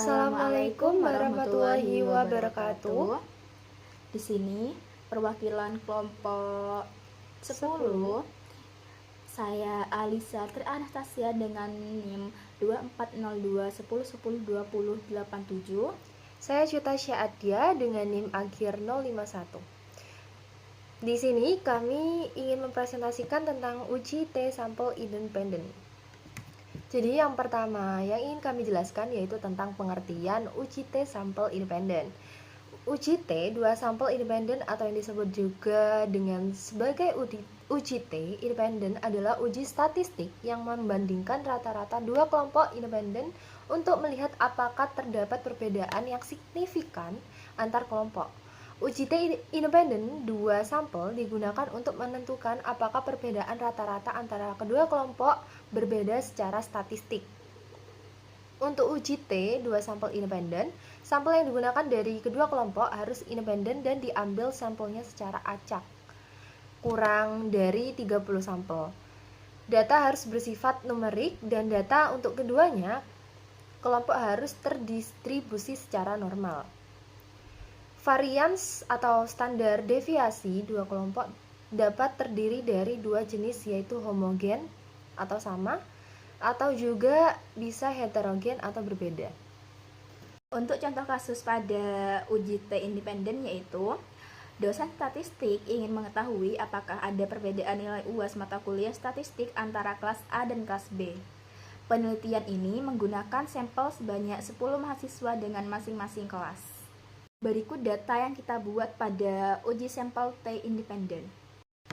Assalamualaikum warahmatullahi wabarakatuh. Di sini perwakilan kelompok 10. Saya Alisa Tri Anastasia dengan NIM 240210102087. Saya Cuta Syaadia dengan NIM akhir 051. Di sini kami ingin mempresentasikan tentang uji T sampel independen. Jadi yang pertama yang ingin kami jelaskan yaitu tentang pengertian uji T sampel independen. Uji T dua sampel independen atau yang disebut juga dengan sebagai uji T independen adalah uji statistik yang membandingkan rata-rata dua kelompok independen untuk melihat apakah terdapat perbedaan yang signifikan antar kelompok. Uji T independen dua sampel digunakan untuk menentukan apakah perbedaan rata-rata antara kedua kelompok berbeda secara statistik. Untuk uji T dua sampel independen, sampel yang digunakan dari kedua kelompok harus independen dan diambil sampelnya secara acak, kurang dari 30 sampel. Data harus bersifat numerik dan data untuk keduanya kelompok harus terdistribusi secara normal. Varians atau standar deviasi dua kelompok dapat terdiri dari dua jenis yaitu homogen atau sama atau juga bisa heterogen atau berbeda. Untuk contoh kasus pada uji T independen yaitu dosen statistik ingin mengetahui apakah ada perbedaan nilai UAS mata kuliah statistik antara kelas A dan kelas B. Penelitian ini menggunakan sampel sebanyak 10 mahasiswa dengan masing-masing kelas. Berikut data yang kita buat pada uji sampel T independen.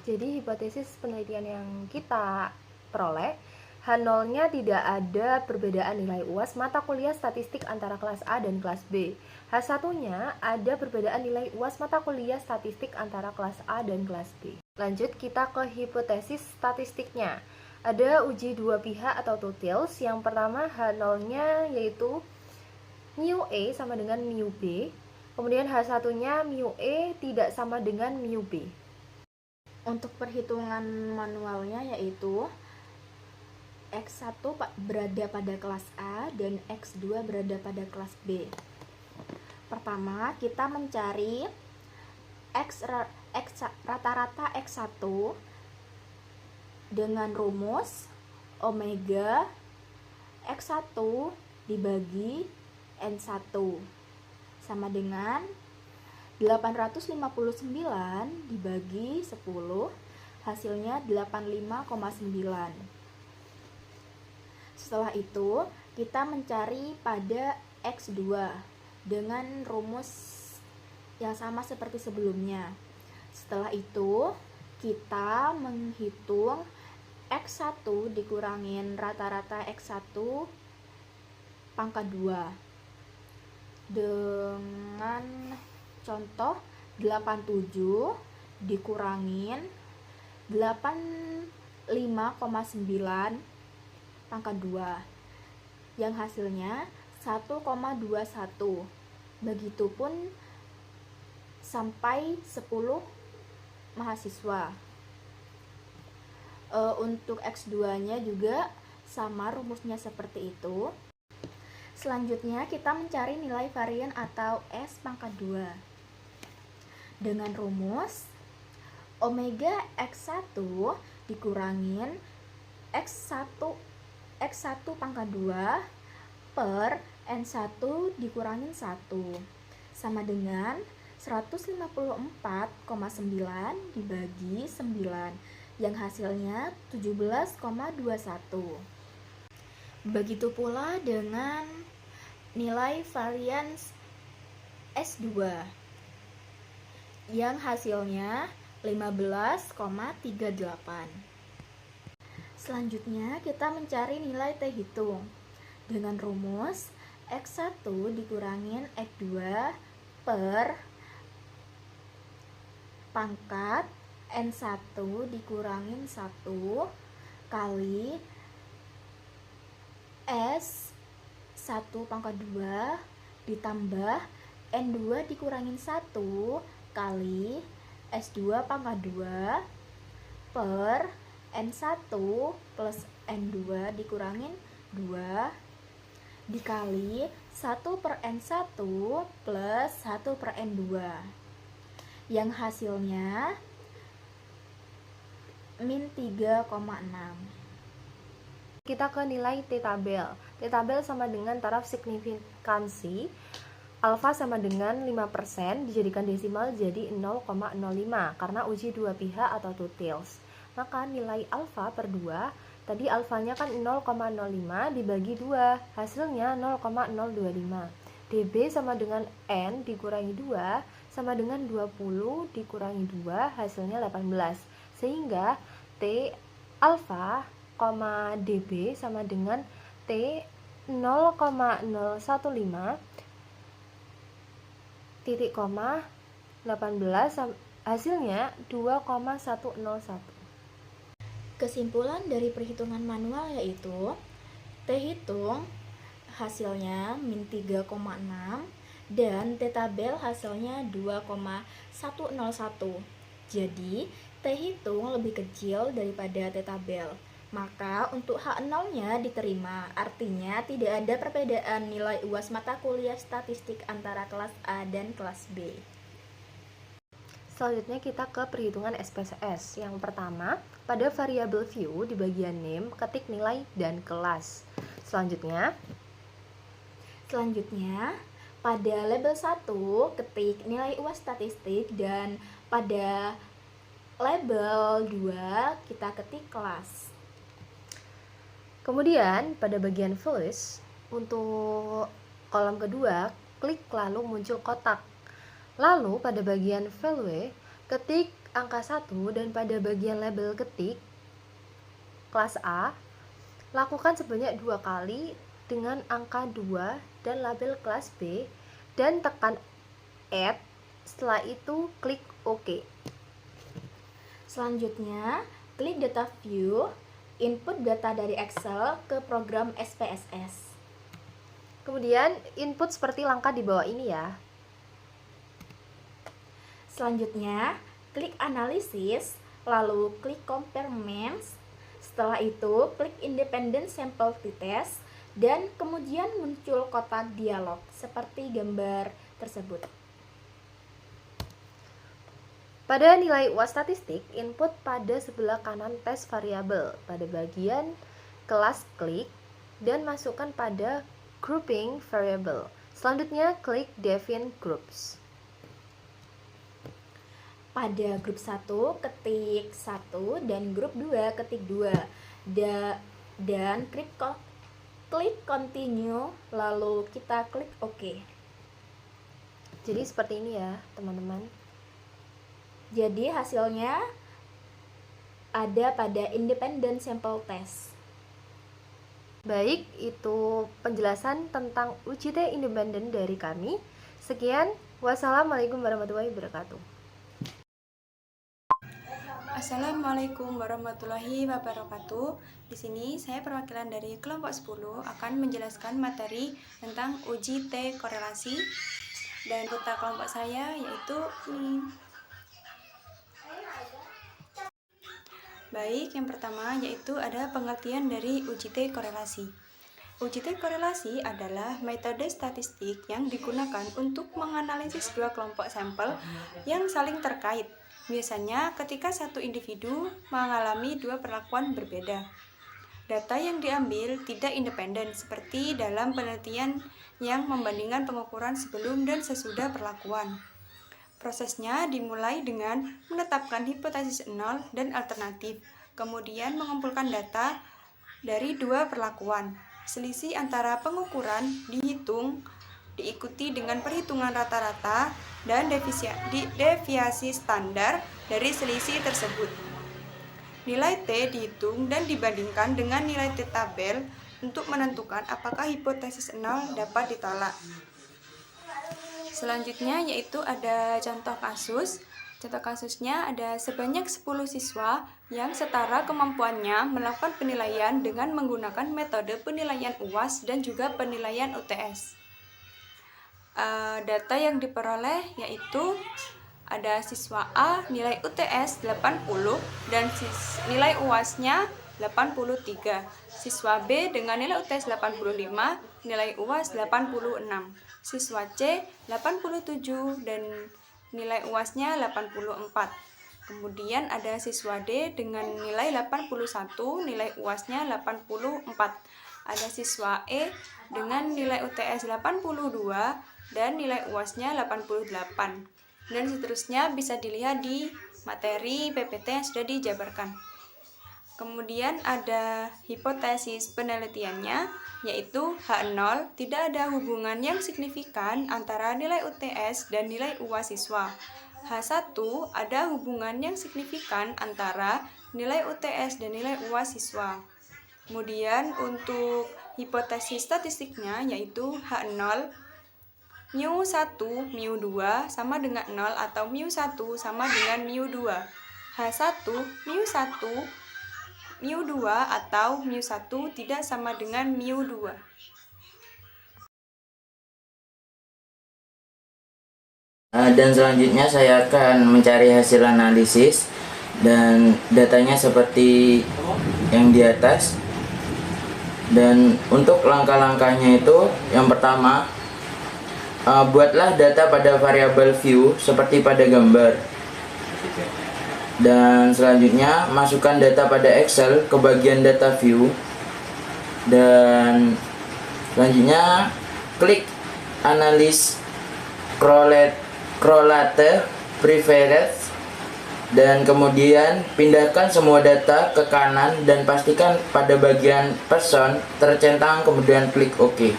Jadi hipotesis penelitian yang kita peroleh, H0-nya tidak ada perbedaan nilai UAS mata kuliah statistik antara kelas A dan kelas B. H1-nya ada perbedaan nilai UAS mata kuliah statistik antara kelas A dan kelas B. Lanjut kita ke hipotesis statistiknya. Ada uji dua pihak atau two tails. Yang pertama H0-nya yaitu mu E sama dengan mu B. Kemudian H1-nya mu E tidak sama dengan mu B. Untuk perhitungan manualnya yaitu X1 berada pada kelas A dan X2 berada pada kelas B. Pertama, kita mencari rata-rata X1 dengan rumus omega X1 dibagi N1 sama dengan 859 dibagi 10, hasilnya 85,9. Setelah itu, kita mencari pada X2 dengan rumus yang sama seperti sebelumnya. Setelah itu, kita menghitung X1 dikurangin rata-rata X1 pangkat 2. Dengan contoh 87 dikurangin 85,9 pangkat 2 yang hasilnya 1,21. Begitupun sampai 10 mahasiswa. Untuk X2-nya juga sama rumusnya seperti itu. Selanjutnya kita mencari nilai varian atau S pangkat 2 dengan rumus omega X1 dikurangin X1 pangkat 2 per N1 dikurangin 1 sama dengan 154,9 dibagi 9 yang hasilnya 17,21. Begitu pula dengan nilai varians S2 yang hasilnya 15,38. Selanjutnya kita mencari nilai T hitung dengan rumus X1 dikurangin X2 per pangkat N1 dikurangin 1 kali S1 pangkat 2 ditambah N2 dikurangin 1 kali S2 pangkat 2 per N1 plus N2 dikurangin 2 dikali 1/N1 plus 1/N2 yang hasilnya min 3,6. Kita ke nilai T tabel. T tabel sama dengan taraf signifikansi. Alfa sama dengan 5%, dijadikan desimal jadi 0,05 karena uji dua pihak atau two tails. Maka nilai alfa per 2, tadi alfanya kan 0,05 dibagi 2, hasilnya 0,025. dB sama dengan N dikurangi 2 sama dengan 20 dikurangi 2, hasilnya 18. Sehingga T alfa, dB sama dengan T 0,015 titik koma 18, hasilnya 2,101. Kesimpulan dari perhitungan manual yaitu T hitung hasilnya min 3,6 dan T tabel hasilnya 2,101. Jadi T hitung lebih kecil daripada T tabel. Maka untuk H0-nya diterima, artinya tidak ada perbedaan nilai UAS mata kuliah statistik antara kelas A dan kelas B. Selanjutnya kita ke perhitungan SPSS. Yang pertama, pada variabel view di bagian name, ketik nilai dan kelas. Selanjutnya, pada label 1, ketik nilai UAS statistik dan pada label 2, kita ketik kelas. Kemudian pada bagian finish, untuk kolom kedua, klik lalu muncul kotak. Lalu pada bagian value, ketik angka 1 dan pada bagian label ketik kelas A, lakukan sebanyak 2 kali dengan angka 2 dan label kelas B dan tekan add, setelah itu klik OK. Selanjutnya, klik data view, input data dari Excel ke program SPSS. Kemudian input seperti langkah di bawah ini ya. Selanjutnya, klik analisis, lalu klik compare means. Setelah itu, klik independent sample t-test dan kemudian muncul kotak dialog seperti gambar tersebut. Pada nilai UAS statistik, input pada sebelah kanan tes variabel. Pada bagian kelas klik dan masukkan pada grouping variable. Selanjutnya klik define groups. Pada grup 1 ketik 1 dan grup 2 ketik 2 dan klik continue, lalu kita klik OK. Jadi seperti ini ya teman-teman. Jadi hasilnya ada pada independent sample test. Baik, itu penjelasan tentang uji T independen dari kami. Sekian, wassalamualaikum warahmatullahi wabarakatuh. Assalamualaikum warahmatullahi wabarakatuh. Di sini saya perwakilan dari kelompok 10 akan menjelaskan materi tentang uji T korelasi dan kota kelompok saya yaitu ini. Baik, yang pertama yaitu ada pengertian dari uji T korelasi. Uji T korelasi adalah metode statistik yang digunakan untuk menganalisis dua kelompok sampel yang saling terkait. Biasanya ketika satu individu mengalami dua perlakuan berbeda. Data yang diambil tidak independen seperti dalam penelitian yang membandingkan pengukuran sebelum dan sesudah perlakuan. Prosesnya dimulai dengan menetapkan hipotesis nol dan alternatif, kemudian mengumpulkan data dari dua perlakuan. Selisih antara pengukuran dihitung, diikuti dengan perhitungan rata-rata dan deviasi standar dari selisih tersebut. Nilai T dihitung dan dibandingkan dengan nilai T tabel untuk menentukan apakah hipotesis nol dapat ditolak. Selanjutnya yaitu ada contoh kasus. Contoh kasusnya ada sebanyak 10 siswa yang setara kemampuannya melakukan penilaian dengan menggunakan metode penilaian UAS dan juga penilaian UTS. Data yang diperoleh yaitu ada siswa A nilai UTS 80 dan nilai UAS-nya 83. Siswa B dengan nilai UTS 85, nilai UAS 86. Siswa C 87 dan nilai UASnya 84. Kemudian ada siswa D dengan nilai 81, nilai UASnya 84. Ada siswa E dengan nilai UTS 82 dan nilai UASnya 88. Dan seterusnya bisa dilihat di materi PPT yang sudah dijabarkan. Kemudian ada hipotesis penelitiannya, yaitu H0 tidak ada hubungan yang signifikan antara nilai UTS dan nilai UAS siswa. H1 ada hubungan yang signifikan antara nilai UTS dan nilai UAS siswa. Kemudian untuk hipotesis statistiknya yaitu H0 mu1 mu2 sama dengan 0 atau mu1 sama dengan mu2. H1 mu1 mu2 atau mu1 tidak sama dengan mu2. Dan selanjutnya saya akan mencari hasil analisis dan datanya seperti yang di atas. Dan untuk langkah-langkahnya itu, yang pertama, buatlah data pada variabel view seperti pada gambar. Dan selanjutnya masukkan data pada Excel ke bagian data view. Dan selanjutnya klik analyze correlate preference. Dan kemudian pindahkan semua data ke kanan dan pastikan pada bagian person tercentang, kemudian klik OK.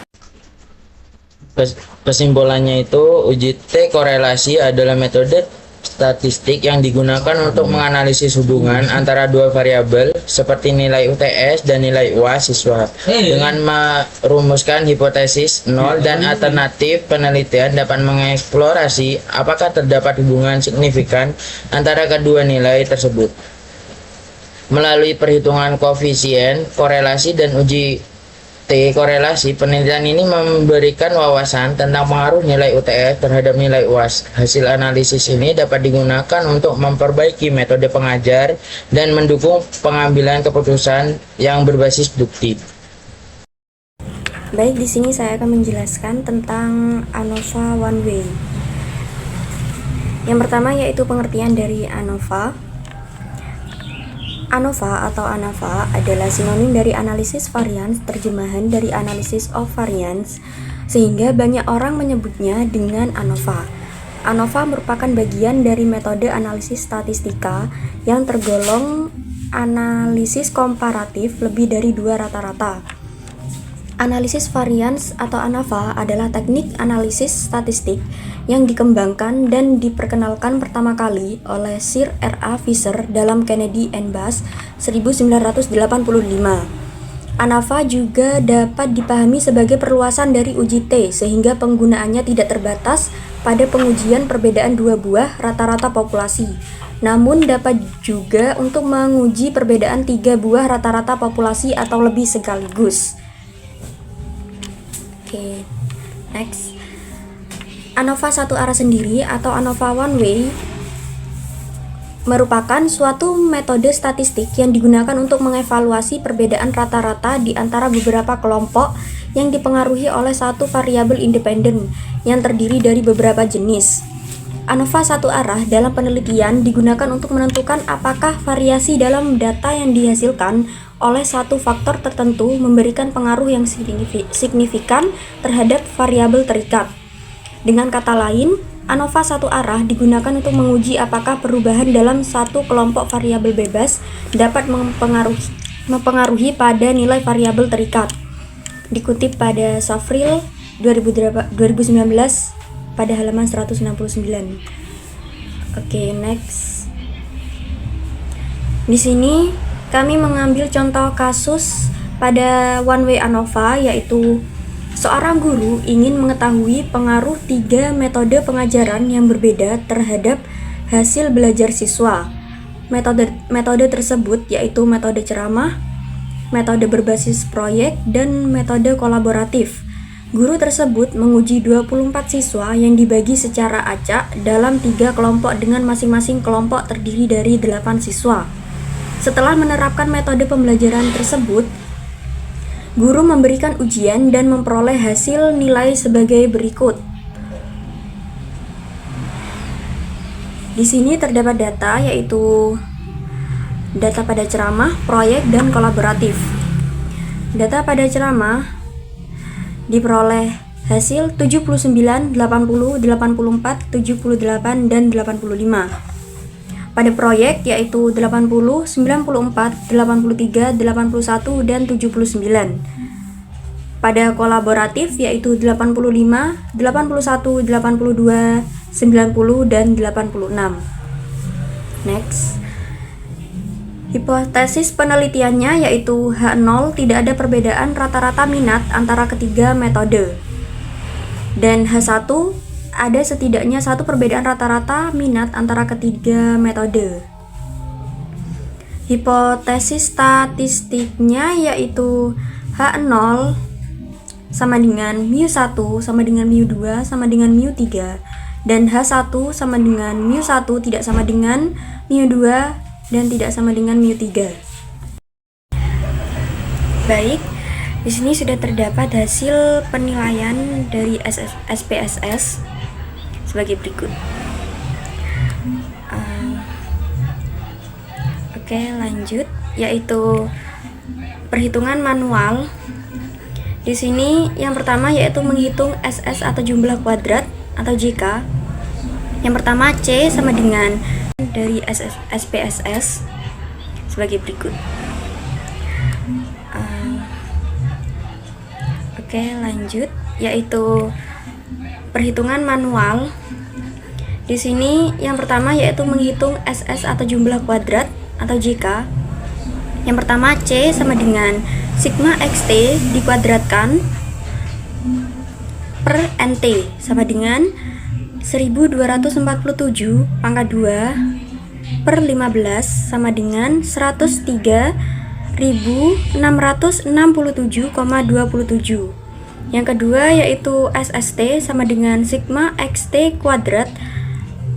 Kesimpulannya itu, uji T korelasi adalah metode statistik yang digunakan untuk menganalisis hubungan antara dua variabel seperti nilai UTS dan nilai UAS siswa. Dengan merumuskan hipotesis 0 dan alternatif penelitian dapat mengeksplorasi apakah terdapat hubungan signifikan antara kedua nilai tersebut. Melalui perhitungan koefisien korelasi dan uji T korelasi, penelitian ini memberikan wawasan tentang pengaruh nilai UTS terhadap nilai UAS. Hasil analisis ini dapat digunakan untuk memperbaiki metode pengajar dan mendukung pengambilan keputusan yang berbasis bukti. Baik, di sini saya akan menjelaskan tentang ANOVA one way. Yang pertama yaitu pengertian dari ANOVA. ANOVA atau ANAVA adalah sinonim dari analisis varians, terjemahan dari analysis of variance, sehingga banyak orang menyebutnya dengan ANOVA. ANOVA merupakan bagian dari metode analisis statistika yang tergolong analisis komparatif lebih dari 2 rata-rata. Analisis varians atau ANAVA adalah teknik analisis statistik yang dikembangkan dan diperkenalkan pertama kali oleh Sir R.A. Fisher dalam Kennedy and Bass 1985. ANAVA juga dapat dipahami sebagai perluasan dari uji T, sehingga penggunaannya tidak terbatas pada pengujian perbedaan dua buah rata-rata populasi, namun dapat juga untuk menguji perbedaan 3 buah rata-rata populasi atau lebih sekaligus. Oke, next. ANOVA satu arah sendiri atau ANOVA one way merupakan suatu metode statistik yang digunakan untuk mengevaluasi perbedaan rata-rata di antara beberapa kelompok yang dipengaruhi oleh satu variabel independen yang terdiri dari beberapa jenis. ANOVA satu arah dalam penelitian digunakan untuk menentukan apakah variasi dalam data yang dihasilkan oleh satu faktor tertentu memberikan pengaruh yang signifikan terhadap variabel terikat. Dengan kata lain, ANOVA satu arah digunakan untuk menguji apakah perubahan dalam satu kelompok variabel bebas dapat mempengaruhi pada nilai variabel terikat. Dikutip pada Savril 2019 pada halaman 169. Oke, next. Di sini kami mengambil contoh kasus pada one way ANOVA, yaitu seorang guru ingin mengetahui pengaruh 3 metode pengajaran yang berbeda terhadap hasil belajar siswa. Metode tersebut yaitu metode ceramah, metode berbasis proyek, dan metode kolaboratif. Guru tersebut menguji 24 siswa yang dibagi secara acak dalam 3 kelompok dengan masing-masing kelompok terdiri dari 8 siswa. Setelah menerapkan metode pembelajaran tersebut, guru memberikan ujian dan memperoleh hasil nilai sebagai berikut. Di sini terdapat data, yaitu data pada ceramah, proyek, dan kolaboratif. Data pada ceramah diperoleh hasil 79, 80, 84, 78, dan 85. Pada proyek yaitu 80, 94, 83, 81, dan 79. Pada kolaboratif yaitu 85, 81, 82, 90, dan 86. Next. Hipotesis penelitiannya yaitu H0 tidak ada perbedaan rata-rata minat antara ketiga metode. Dan H1 ada setidaknya satu perbedaan rata-rata minat antara ketiga metode. Hipotesis statistiknya yaitu H0 sama dengan mu1 sama dengan mu2 sama dengan mu3, dan H1 sama dengan mu1 tidak sama dengan mu2 dan tidak sama dengan mu3. Baik, di sini sudah terdapat hasil penilaian dari SPSS sebagai berikut. Oke, lanjut, yaitu perhitungan manual. Di sini yang pertama yaitu menghitung SS atau jumlah kuadrat atau JK. Yang pertama C sama dengan dari SPSS sebagai berikut. Oke, lanjut, yaitu perhitungan manual. Di sini yang pertama yaitu menghitung SS atau jumlah kuadrat atau JK. Yang pertama C sama dengan sigma XT dikuadratkan per NT sama dengan 1247 pangkat 2 per 15 sama dengan 103.667,27. Yang kedua yaitu SST sama dengan sigma XT kuadrat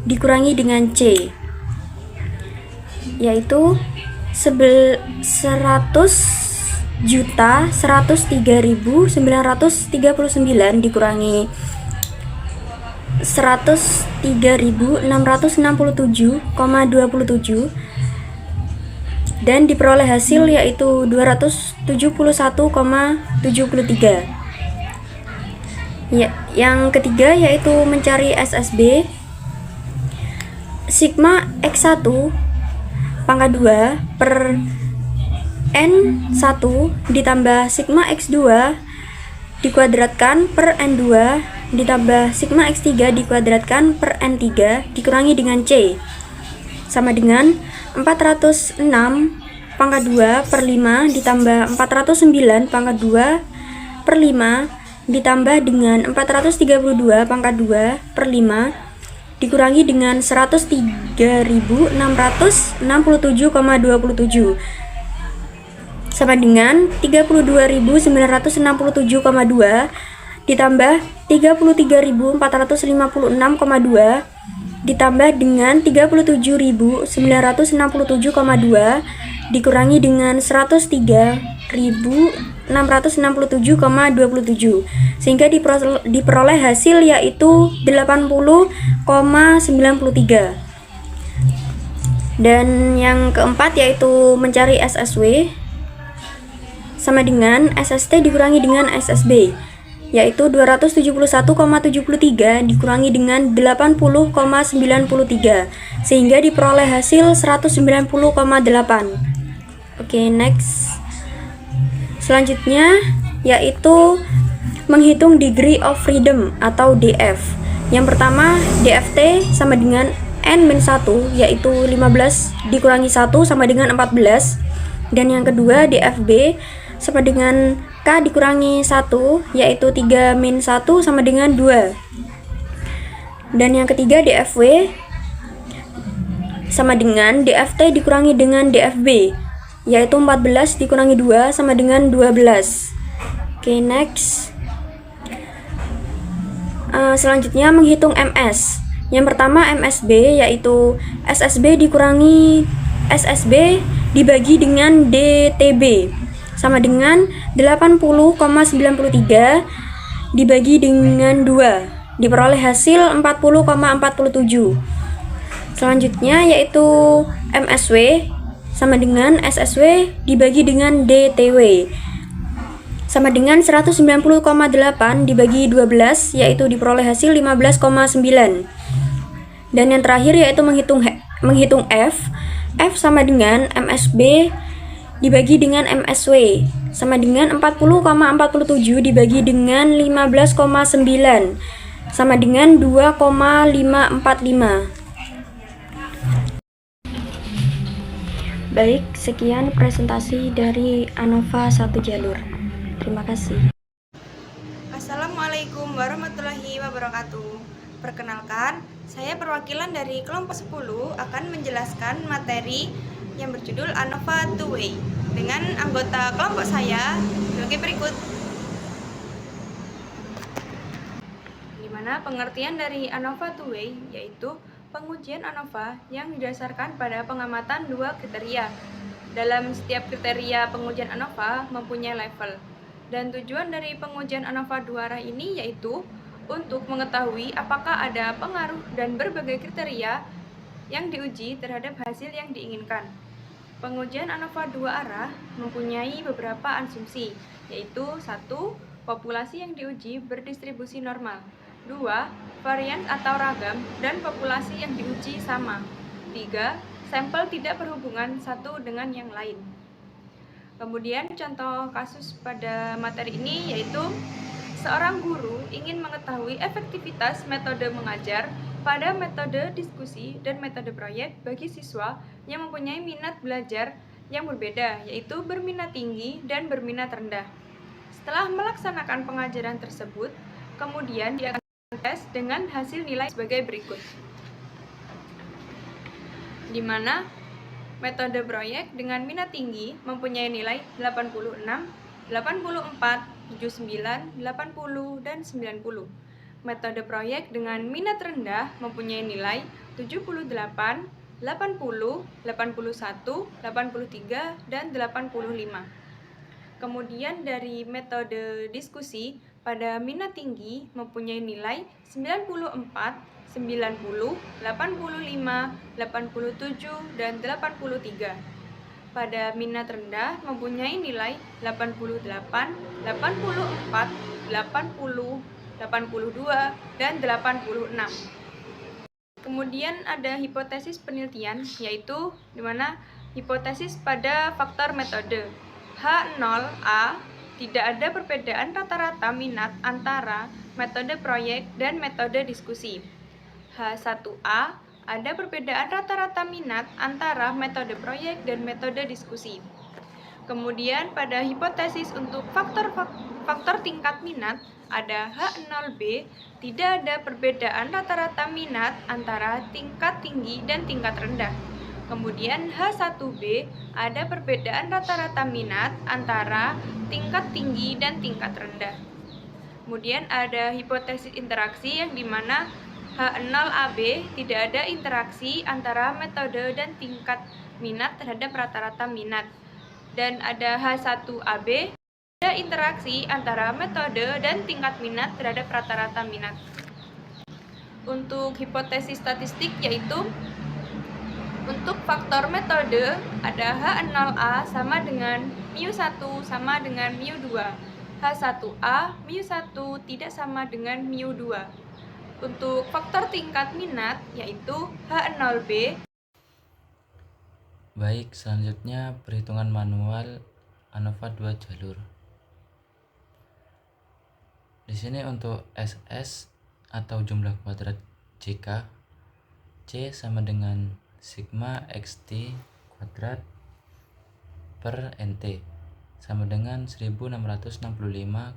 dikurangi dengan C, yaitu 100.103.939 dikurangi 103.667,27 dan diperoleh hasil yaitu 271,73. Ya, yang ketiga yaitu mencari SSB. Sigma X1 pangkat 2 per N1 ditambah sigma X2 dikuadratkan per N2 ditambah sigma X3 dikuadratkan per N3 dikurangi dengan C sama dengan 406 pangkat 2 per 5 ditambah 409 pangkat 2 per 5 ditambah dengan 432 pangkat 2 per 5 dikurangi dengan 103.667,27 sama dengan 32.967,2 ditambah 33.456,2 ditambah dengan 37.967,2 dikurangi dengan 103.667,27 sehingga diperoleh hasil yaitu 80,93. Dan yang keempat yaitu mencari SSW sama dengan SST dikurangi dengan SSB, yaitu 271,73 dikurangi dengan 80,93 sehingga diperoleh hasil 190,8. Oke, next. Selanjutnya yaitu menghitung degree of freedom atau DF. Yang pertama DFT sama dengan N-1 yaitu 15 dikurangi 1 sama dengan 14. Dan yang kedua DFB sama dengan K dikurangi 1 yaitu 3-1 sama dengan 2. Dan yang ketiga DFW sama dengan DFT dikurangi dengan DFB yaitu 14 dikurangi 2 sama dengan 12. Oke, next. Selanjutnya menghitung MS. Yang pertama MSB yaitu SSB dikurangi SSB dibagi dengan DTB sama dengan 80,93 dibagi dengan 2 diperoleh hasil 40,47. Selanjutnya yaitu MSW sama dengan SSW dibagi dengan DTW sama dengan 190,8 dibagi 12 yaitu diperoleh hasil 15,9. Dan yang terakhir yaitu menghitung F sama dengan MSB dibagi dengan MSW sama dengan 40,47 dibagi dengan 15,9 sama dengan 2,545. Baik, sekian presentasi dari ANOVA 1 jalur. Terima kasih. Assalamualaikum warahmatullahi wabarakatuh. Perkenalkan, saya perwakilan dari kelompok 10 akan menjelaskan materi yang berjudul ANOVA 2 Way dengan anggota kelompok saya sebagai berikut. Di mana pengertian dari ANOVA 2 Way yaitu pengujian ANOVA yang didasarkan pada pengamatan 2 kriteria. Dalam setiap kriteria pengujian ANOVA mempunyai level. Dan tujuan dari pengujian ANOVA 2 arah ini yaitu untuk mengetahui apakah ada pengaruh dan berbagai kriteria yang diuji terhadap hasil yang diinginkan. Pengujian ANOVA 2 arah mempunyai beberapa asumsi, yaitu 1. Populasi yang diuji berdistribusi normal. 2. Varian atau ragam dan populasi yang diuji sama. 3. Sampel tidak berhubungan satu dengan yang lain. Kemudian contoh kasus pada materi ini yaitu seorang guru ingin mengetahui efektivitas metode mengajar pada metode diskusi dan metode proyek bagi siswa yang mempunyai minat belajar yang berbeda, yaitu berminat tinggi dan berminat rendah. Setelah melaksanakan pengajaran tersebut, kemudian dia akan tes dengan hasil nilai sebagai berikut. Di mana metode proyek dengan minat tinggi mempunyai nilai 86, 84, 79, 80, dan 90. Metode proyek dengan minat rendah mempunyai nilai 78, 80, 81, 83, dan 85. Kemudian dari metode diskusi pada minat tinggi mempunyai nilai 94, 90, 85, 87, dan 83. Pada minat rendah mempunyai nilai 88, 84, 80, 82, dan 86. Kemudian ada hipotesis penelitian, yaitu di mana hipotesis pada faktor metode. H0A, tidak ada perbedaan rata-rata minat antara metode proyek dan metode diskusi. H1A, ada perbedaan rata-rata minat antara metode proyek dan metode diskusi. Kemudian pada hipotesis untuk faktor tingkat minat ada H0B, tidak ada perbedaan rata-rata minat antara tingkat tinggi dan tingkat rendah. Kemudian H1B, ada perbedaan rata-rata minat antara tingkat tinggi dan tingkat rendah. Kemudian ada hipotesis interaksi yang dimana H0AB tidak ada interaksi antara metode dan tingkat minat terhadap rata-rata minat. Dan ada H1AB, ada interaksi antara metode dan tingkat minat terhadap rata-rata minat. Untuk hipotesis statistik yaitu untuk faktor metode ada H0A sama dengan μ1 sama dengan μ2. H1A, μ1 tidak sama dengan μ2. Untuk faktor tingkat minat yaitu H0B. Baik, selanjutnya perhitungan manual ANOVA 2 jalur. Di sini untuk SS atau jumlah kuadrat JK, C sama dengan sigma XT kuadrat per NT sama dengan 1665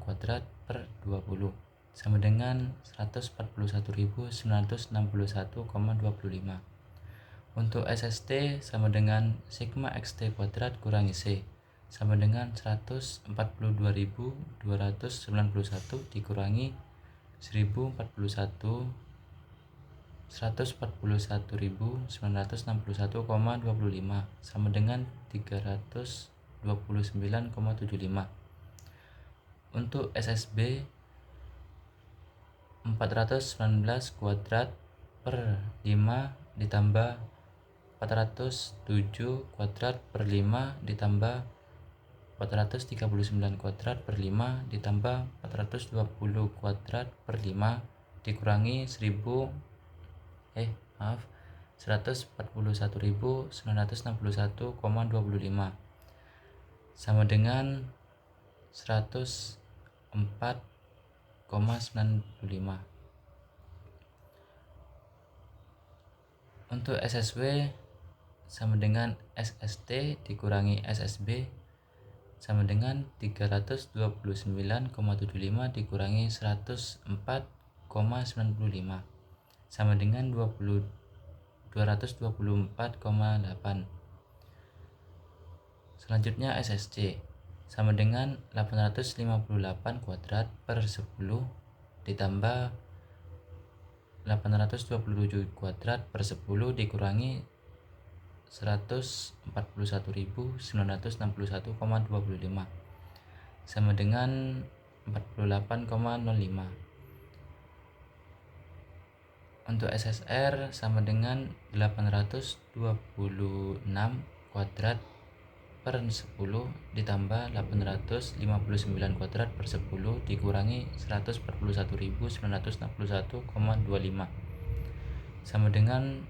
kuadrat per 20 sama dengan 141.961,25. Untuk SST sama dengan sigma XT kuadrat kurangi C sama dengan 142.291 dikurangi 1041 141.961,25 sama dengan 329,75. Untuk SSB 419 kuadrat per 5 ditambah 407 kuadrat per 5 ditambah 439 kuadrat per 5 ditambah 420 kuadrat per 5 dikurangi 141.961,25 sama dengan 104,95. Untuk SSW sama dengan SST dikurangi SSB sama dengan 329,75 dikurangi 104,95 sama dengan 224,8. Selanjutnya SSC sama dengan 858 kuadrat per 10 ditambah 827 kuadrat per 10 dikurangi 141.961,25 sama dengan 48,05. Untuk SSR sama dengan 826 kuadrat per 10 ditambah 859 kuadrat per 10 dikurangi 141.961,25 sama dengan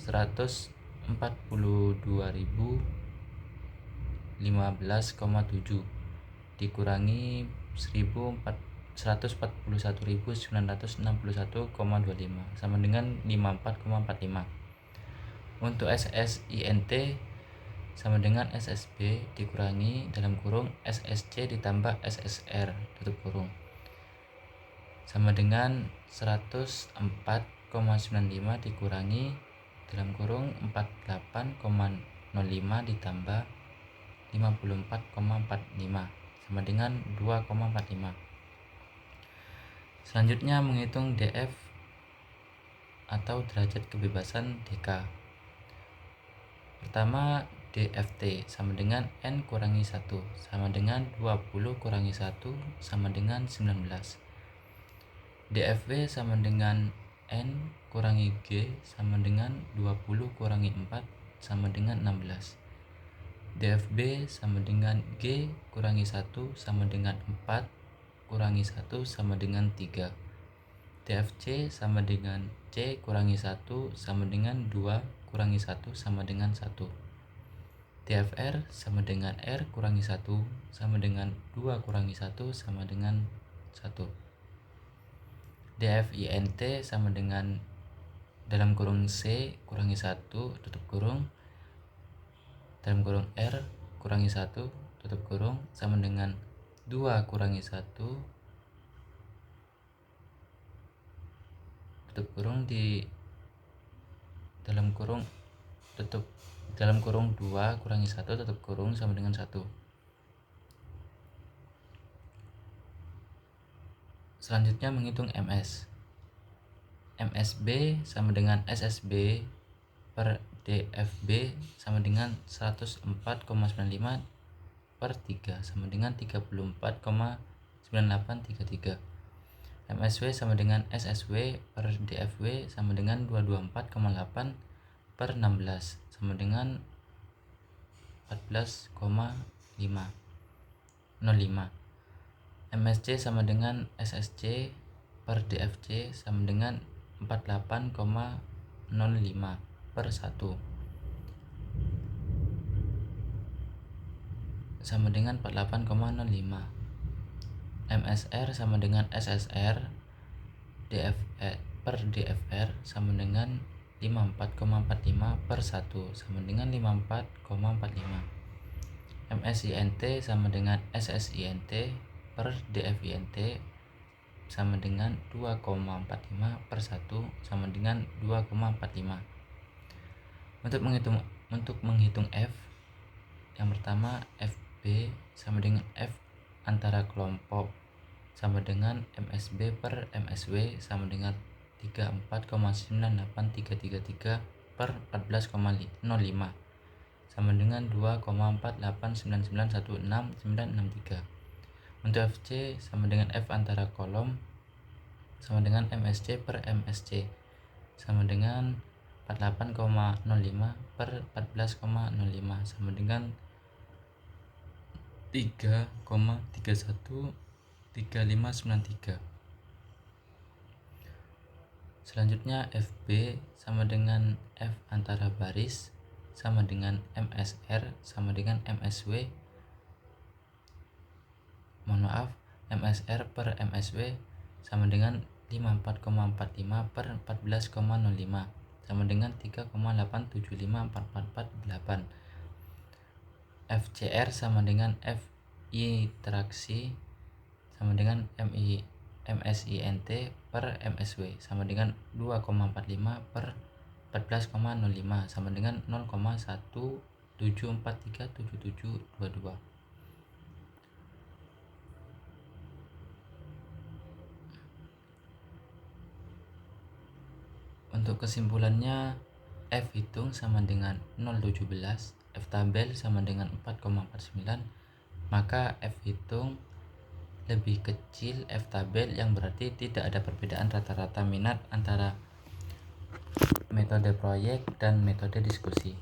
142.015,7 dikurangi 141.961,25 sama dengan 54,45. Untuk SSINT sama dengan SSB dikurangi dalam kurung SSC ditambah SSR tutup kurung sama dengan 104,95 dikurangi dalam kurung 48,05 ditambah 54,45 sama dengan 2,45. Selanjutnya menghitung DF atau derajat kebebasan DK. Pertama, DFT sama dengan N kurangi 1 sama dengan 20 kurangi 1 sama dengan 19. DFW sama dengan N kurangi G sama dengan 20 kurangi 4 sama dengan 16. DFB sama dengan G kurangi 1 sama dengan 4 kurangi 1 sama dengan 3. DFC sama dengan C kurangi 1 sama dengan 2 kurangi 1 sama dengan 1. DFR sama dengan R kurangi 1 sama dengan 2 kurangi 1 sama dengan 1. DFINT sama dengan dalam kurung C kurangi 1 tutup kurung dalam kurung R kurangi 1 tutup kurung sama dengan 2 kurangi 1 tutup kurung di dalam kurung tutup dalam kurung 2 kurangi 1 tutup kurung sama dengan 1. Selanjutnya menghitung MS. MSB sama dengan SSB per DFB sama dengan 104,95 per 3 sama dengan 34,9833. MSW sama dengan SSW per DFW sama dengan 224,8 per 16 sama dengan 14,05. MSC sama dengan SSC per DFC sama dengan 48,05 per 1 sama dengan 48,05. MSR sama dengan SSR per DFR sama dengan 54,45 per 1 sama dengan 54,45. MSINT sama dengan SSINT per DFINT sama dengan 2,45 per 1 sama dengan 2,45. Untuk menghitung F, yang pertama FB sama dengan F antara kelompok sama dengan MSB per MSW sama dengan 2,34,98333 per 14,05 sama dengan 2,489916,963. Untuk FC sama dengan F antara kolom sama dengan MSC per MSC sama dengan 48,05 per 14,05 sama dengan 3,313593. Selanjutnya FB sama dengan F antara baris sama dengan MSR sama dengan MSW. MSR per MSW sama dengan 54,45 per 14,05 sama dengan 3,875448. FCR sama dengan FI traksi sama dengan MSINT per MSW sama dengan 2,45 per 14,05 sama dengan 0,174377722. Untuk kesimpulannya, F hitung sama dengan 0,17, F tabel sama dengan 4,49, maka F hitung lebih kecil F tabel, yang berarti tidak ada perbedaan rata-rata minat antara metode proyek dan metode diskusi.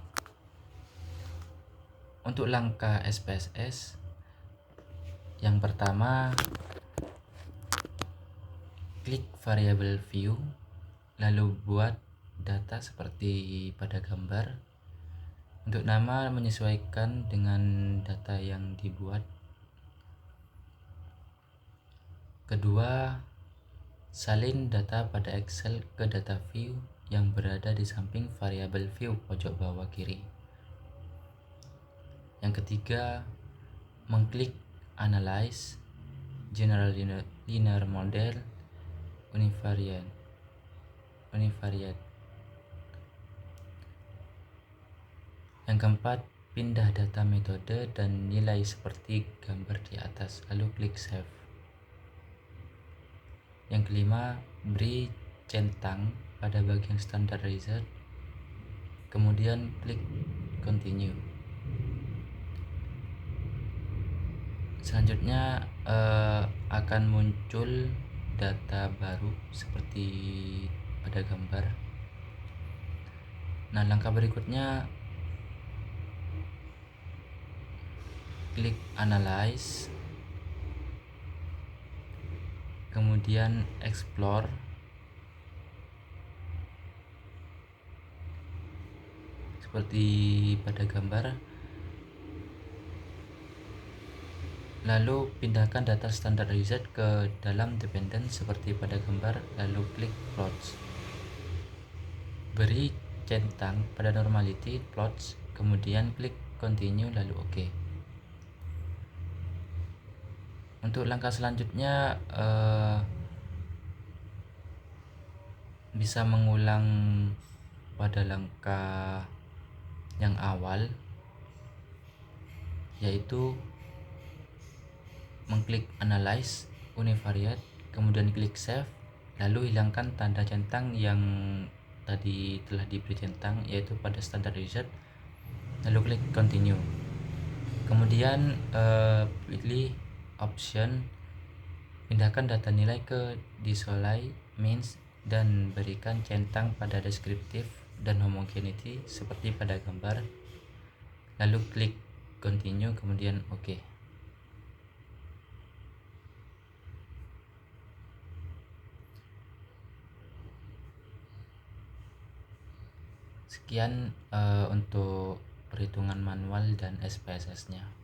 Untuk langkah SPSS, yang pertama klik variable view, lalu buat data seperti pada gambar. Untuk nama menyesuaikan dengan data yang dibuat. Kedua, salin data pada Excel ke data view yang berada di samping variabel view pojok bawah kiri. Yang ketiga, mengklik Analyze, General Linear Model, Univariate. Yang keempat, pindah data metode dan nilai seperti gambar di atas, lalu klik Save. Yang kelima, beri centang pada bagian standar result, kemudian klik Continue. Selanjutnya akan muncul data baru seperti pada gambar. Nah, langkah berikutnya klik Analyze, kemudian Explore, seperti pada gambar, lalu pindahkan data standar result ke dalam dependent seperti pada gambar, lalu klik Plots. Beri centang pada normality plots, kemudian klik Continue, lalu OK. Untuk langkah selanjutnya bisa mengulang pada langkah yang awal, yaitu mengklik Analyze, Univariate, kemudian klik Save, lalu hilangkan tanda centang yang tadi telah diberi centang, yaitu pada standard result, lalu klik Continue. Kemudian pilih option, pindahkan data nilai ke Display Means dan berikan centang pada Descriptive dan Homogeneity seperti pada gambar, lalu klik Continue, kemudian OK. Sekian untuk perhitungan manual dan SPSS-nya.